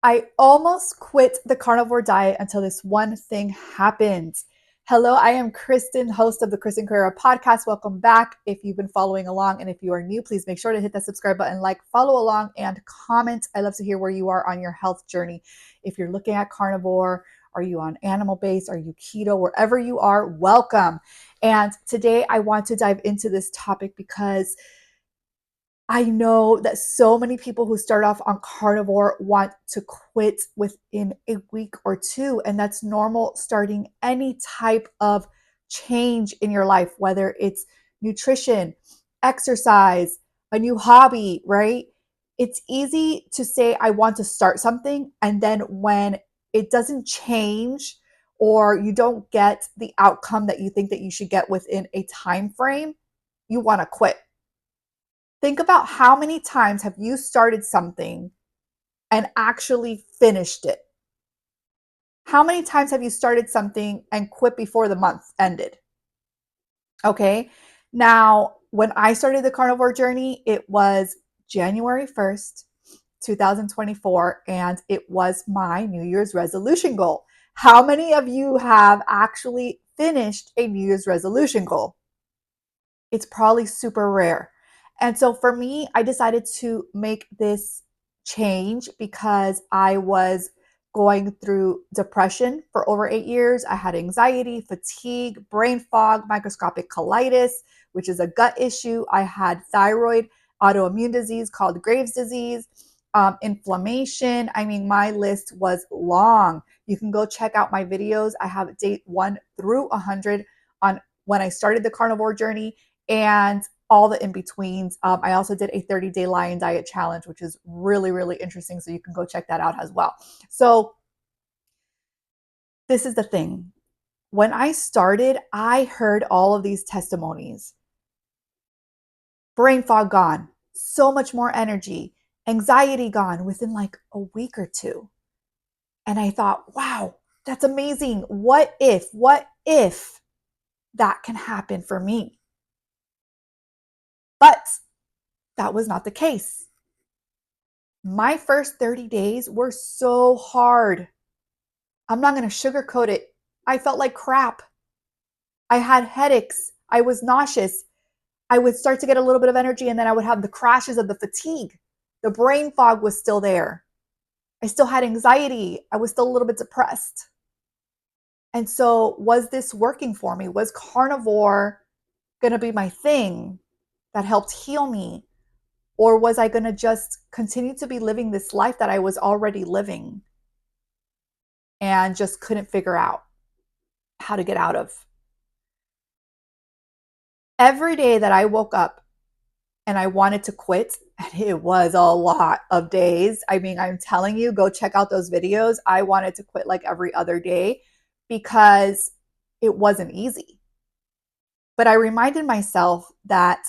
I almost quit the carnivore diet until this one thing happened. Hello, I am Kristin, host of the Kristin Carrera podcast. Welcome back. If you've been following along and if you are new, please make sure to hit that subscribe button, like, follow along, and comment. I love to hear where you are on your health journey. If you're looking at carnivore, are you on animal based? Are you keto? Wherever you are, welcome. And today I want to dive into this topic because I know that so many people who start off on carnivore want to quit within a week or two. And that's normal starting any type of change in your life, whether it's nutrition, exercise, a new hobby, right? It's easy to say, I want to start something. And then when it doesn't change or you don't get the outcome that you think that you should get within a time frame, you want to quit. Think about how many times have you started something and actually finished it? How many times have you started something and quit before the month ended? Okay. Now, when I started the carnivore journey, it was January 1st, 2024, and it was my New Year's resolution goal. How many of you have actually finished a New Year's resolution goal? It's probably super rare. And so for me, I decided to make this change because I was going through depression for over 8 years. I had anxiety, fatigue, brain fog, microscopic colitis, which is a gut issue. I had thyroid autoimmune disease called Graves' disease, inflammation. I mean, my list was long. You can go check out my videos. I have date 1 through 100 on when I started the carnivore journey and all the in-betweens. I also did a 30-day lion diet challenge, which is really, really interesting. So you can go check that out as well. So this is the thing. When I started, I heard all of these testimonies. Brain fog gone, so much more energy, anxiety gone within like a week or two. And I thought, wow, that's amazing. What if that can happen for me? But that was not the case. My first 30 days were so hard. I'm not going to sugarcoat it. I felt like crap. I had headaches. I was nauseous. I would start to get a little bit of energy and then I would have the crashes of the fatigue. The brain fog was still there. I still had anxiety. I was still a little bit depressed. And so, was this working for me? Was carnivore going to be my thing that helped heal me? Or was I going to just continue to be living this life that I was already living and just couldn't figure out how to get out of? Every day that I woke up and I wanted to quit, and it was a lot of days. I mean, I'm telling you, go check out those videos. I wanted to quit like every other day because it wasn't easy. But I reminded myself that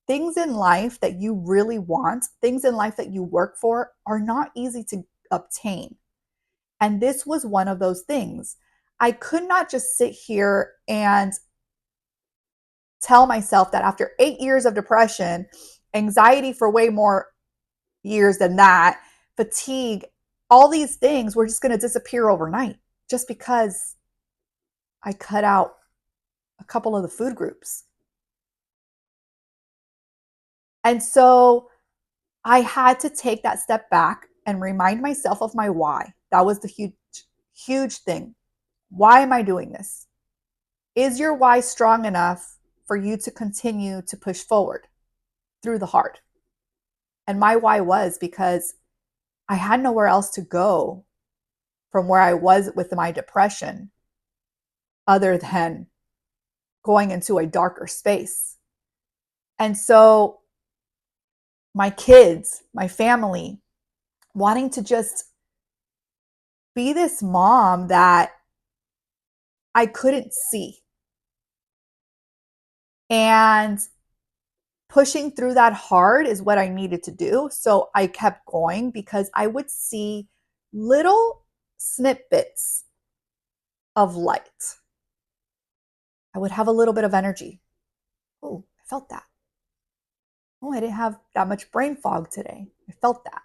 things in life that you really want, things in life that you work for, are not easy to obtain. And this was one of those things. I could not just sit here and tell myself that after 8 years of depression, anxiety for way more years than that, fatigue, all these things were just going to disappear overnight just because I cut out a couple of the food groups. And so I had to take that step back and remind myself of my why. That was the huge, huge thing. Why am I doing this? Is your why strong enough for you to continue to push forward through the hard? And my why was because I had nowhere else to go from where I was with my depression other than going into a darker space. And so my kids, my family, wanting to just be this mom that I couldn't see. And pushing through that hard is what I needed to do. So I kept going because I would see little snippets of light. I would have a little bit of energy. Oh, I felt that. Oh, I didn't have that much brain fog today. I felt that.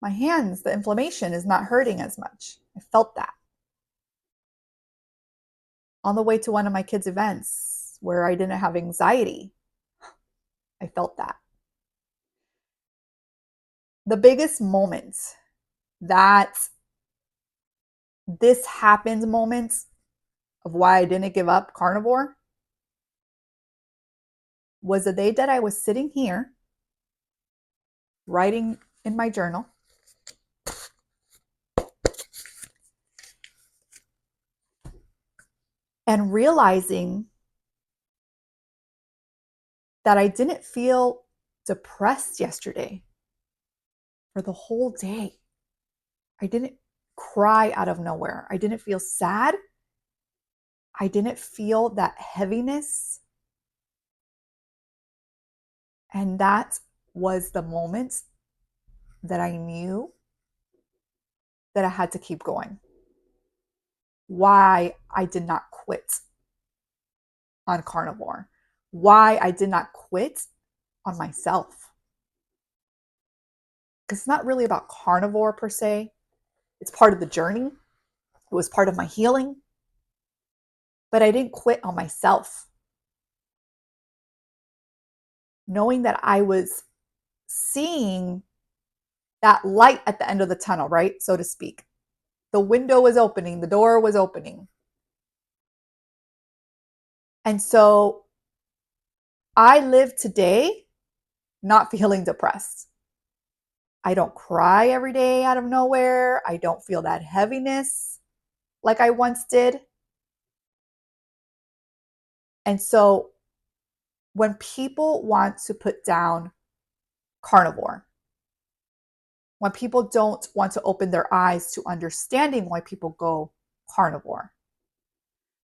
my hands, the inflammation is not hurting as much. I felt that. On the way to one of my kids' events where I didn't have anxiety, I felt that. The biggest moment that this happened moments of why I didn't give up carnivore was the day that I was sitting here writing in my journal and realizing that I didn't feel depressed yesterday for the whole day. I didn't cry out of nowhere. I didn't feel sad. I didn't feel that heaviness. And that was the moment that I knew that I had to keep going. Why I did not quit on carnivore. Why I did not quit on myself. Because it's not really about carnivore per se. It's part of the journey. It was part of my healing. But I didn't quit on myself. Knowing that I was seeing that light at the end of the tunnel, right? So to speak. The window was opening, the door was opening. And so I live today not feeling depressed. I don't cry every day out of nowhere. I don't feel that heaviness like I once did. And so when people want to put down carnivore, when people don't want to open their eyes to understanding why people go carnivore,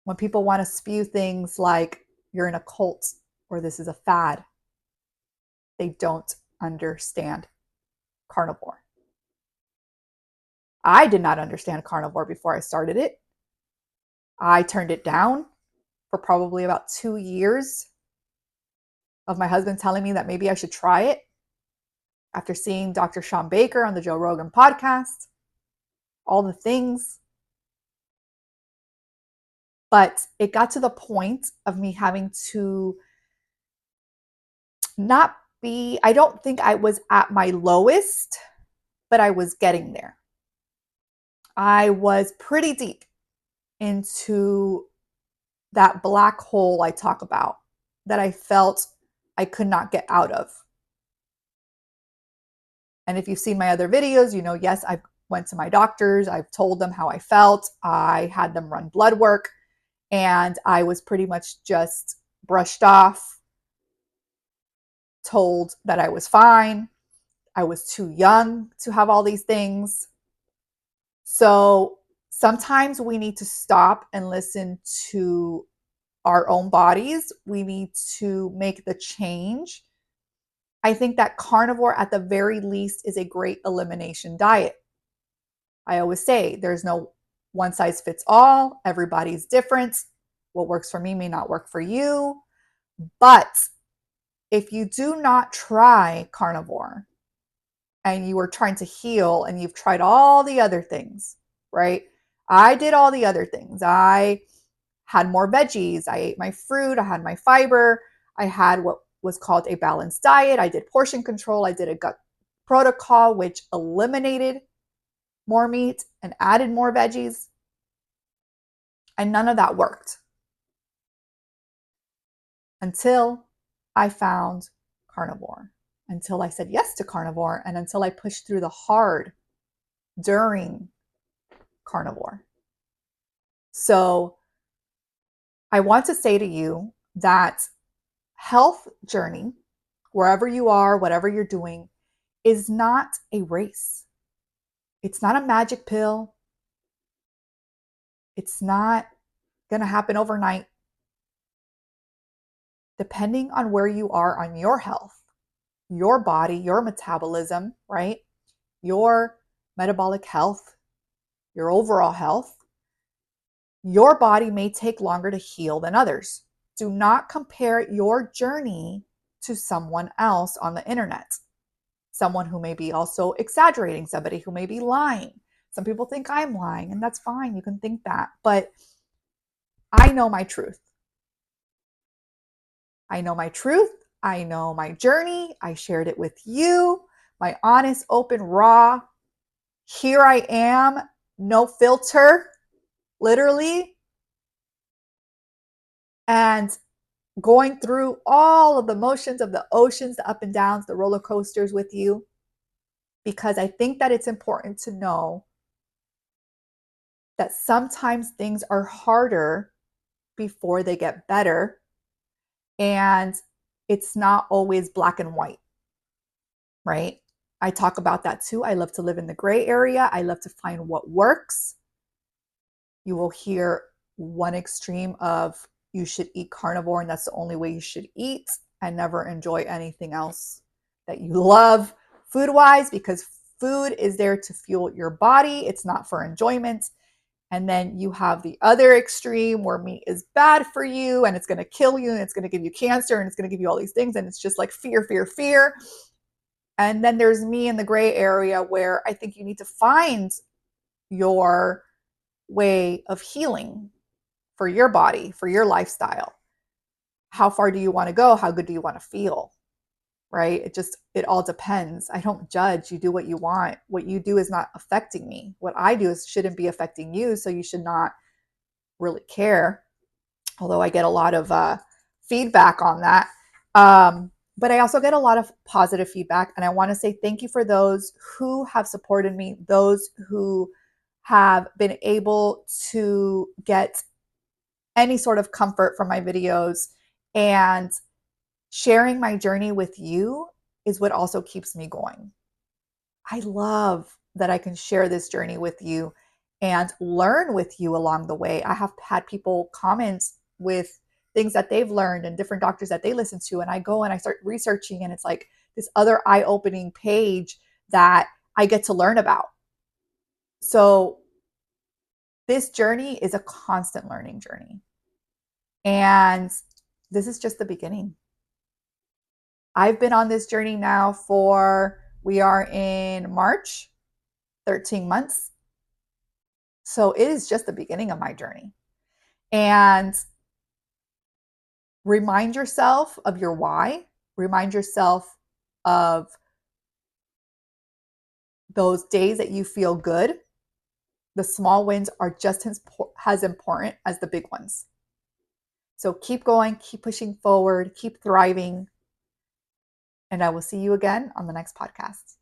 when people want to spew things like you're in a cult or this is a fad, they don't understand carnivore. I did not understand carnivore before I started it. I turned it down for probably about 2 years of my husband telling me that maybe I should try it after seeing Dr. Sean Baker on the Joe Rogan podcast, all the things. But it got to the point of me having to not be, I don't think I was at my lowest, but I was getting there. I was pretty deep into that black hole I talk about that I felt I could not get out of. And if you've seen my other videos, you know, yes, I went to my doctors. I've told them how I felt. I had them run blood work, and I was pretty much just brushed off, told that I was fine. I was too young to have all these things. So sometimes we need to stop and listen to our own bodies. We need to make the change. I think that carnivore, at the very least, is a great elimination diet. I always say there's no one size fits all. Everybody's different. What works for me may not work for you. But if you do not try carnivore and you are trying to heal and you've tried all the other things, right? I did all the other things. I had more veggies. I ate my fruit. I had my fiber. I had what was called a balanced diet. I did portion control. I did a gut protocol, which eliminated more meat and added more veggies. And none of that worked until I found carnivore, until I said yes to carnivore, and until I pushed through the hard during carnivore. So I want to say to you that health journey, wherever you are, whatever you're doing, is not a race. It's not a magic pill. It's not going to happen overnight. Depending on where you are on your health, your body, your metabolism, right? Your metabolic health, your overall health, your body may take longer to heal than others. Do not compare your journey to someone else on the internet. someone who may be also exaggerating, somebody who may be lying. Some people think I'm lying, and that's fine. You can think that. But I know my truth. I know my truth. I know my journey. I shared it with you, my honest, open, raw. Here I am, no filter, literally. And going through all of the motions of the oceans, the up and downs, the roller coasters with you, because I think that it's important to know that sometimes things are harder before they get better. And it's not always black and white, right? I talk about that too. I love to live in the gray area. I love to find what works. You will hear one extreme of you should eat carnivore and that's the only way you should eat and never enjoy anything else that you love food wise, because food is there to fuel your body. It's not for enjoyment. And then you have the other extreme where meat is bad for you and it's going to kill you and it's going to give you cancer and it's going to give you all these things. And it's just like fear, fear, fear. And then there's me in the gray area where I think you need to find your way of healing for your body, for your lifestyle. How far do you want to go? How good do you want to feel? Right? It all depends. I don't judge. You do what you want. What you do is not affecting me. What I do shouldn't be affecting you. So you should not really care. Although I get a lot of feedback on that. But I also get a lot of positive feedback. And I want to say thank you for those who have supported me, those who have been able to get any sort of comfort from my videos. And sharing my journey with you is what also keeps me going. I love that I can share this journey with you and learn with you along the way. I have had people comment with things that they've learned and different doctors that they listen to. And I go and I start researching, and it's like this other eye-opening page that I get to learn about. So this journey is a constant learning journey. And this is just the beginning. I've been on this journey now we are in March, 13 months. So it is just the beginning of my journey. And remind yourself of your why. Remind yourself of those days that you feel good. The small wins are just as important as the big ones. So keep going, keep pushing forward, keep thriving. And I will see you again on the next podcast.